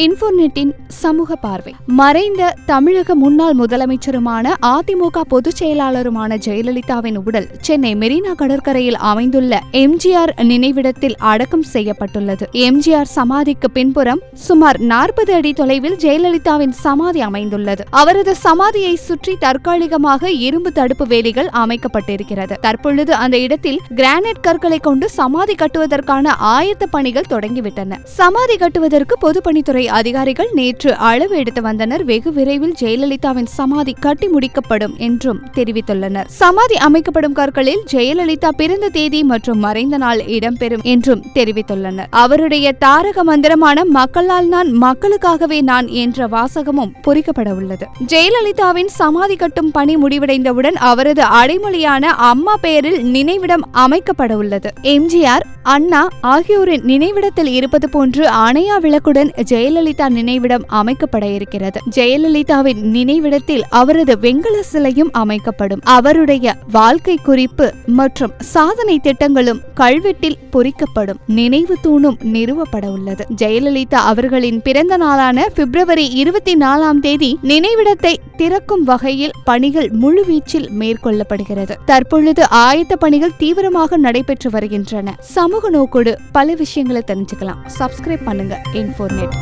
இன்ஃபோநெட்டின் சமூக பார்வை. மறைந்த தமிழக முன்னாள் முதலமைச்சருமான அதிமுக பொதுச் செயலாளருமான ஜெயலலிதாவின் உடல் சென்னை மெரினா கடற்கரையில் அமைந்துள்ள எம்ஜிஆர் நினைவிடத்தில் அடக்கம் செய்யப்பட்டுள்ளது. எம்ஜிஆர் சமாதிக்கு பின்புறம் சுமார் 40 அடி தொலைவில் ஜெயலலிதாவின் சமாதி அமைந்துள்ளது. அவரது சமாதியை சுற்றி தற்காலிகமாக இரும்பு தடுப்பு வேலிகள் அமைக்கப்பட்டிருக்கிறது. தற்பொழுது அந்த இடத்தில் கிரானைட் கற்களை கொண்டு சமாதி கட்டுவதற்கான ஆயத்த பணிகள் தொடங்கிவிட்டன. சமாதி கட்டுவதற்கு பொதுப்பணித்துறை அதிகாரிகள் நேற்று அளவு எடுத்து வந்தனர். வெகு விரைவில் ஜெயலலிதாவின் சமாதி கட்டி முடிக்கப்படும் என்றும் தெரிவித்துள்ளனர். சமாதி அமைக்கப்படும் கற்களில் ஜெயலலிதா பிறந்த தேதி மற்றும் மறைந்த நாள் இடம்பெறும் என்றும் தெரிவித்துள்ளனர். அவருடைய தாரக மந்திரமான மக்களால் நான், மக்களுக்காகவே நான் என்ற வாசகமும் பொறிக்கப்பட உள்ளது. ஜெயலலிதாவின் சமாதி கட்டும் பணி முடிவடைந்தவுடன் அவரது அடைமொழியான அம்மா பெயரில் நினைவிடம் அமைக்கப்பட உள்ளது. எம்ஜிஆர், அண்ணா ஆகியோரின் நினைவிடத்தில் இருப்பது போன்று அணையா விளக்குடன் ஜெயலலிதா நினைவிடம் அமைக்கப்பட இருக்கிறது. ஜெயலலிதாவின் நினைவிடத்தில் அவரது வெண்கல சிலையும் அமைக்கப்படும். அவருடைய வாழ்க்கை குறிப்பு மற்றும் சாதனை திட்டங்களும் கல்வெட்டில் பொறிக்கப்படும். நினைவு தூணும் நிறுவப்பட உள்ளது. ஜெயலலிதா அவர்களின் பிறந்த நாளான பிப்ரவரி 24ஆம் தேதி நினைவிடத்தை திறக்கும் வகையில் பணிகள் முழுவீச்சில் மேற்கொள்ளப்படுகிறது. தற்பொழுது ஆயத்த பணிகள் தீவிரமாக நடைபெற்று வருகின்றன. சமூக நோக்கோடு பல விஷயங்களை தெரிஞ்சுக்கலாம். சப்ஸ்கிரைப் பண்ணுங்க இன்ஃபோநெட்.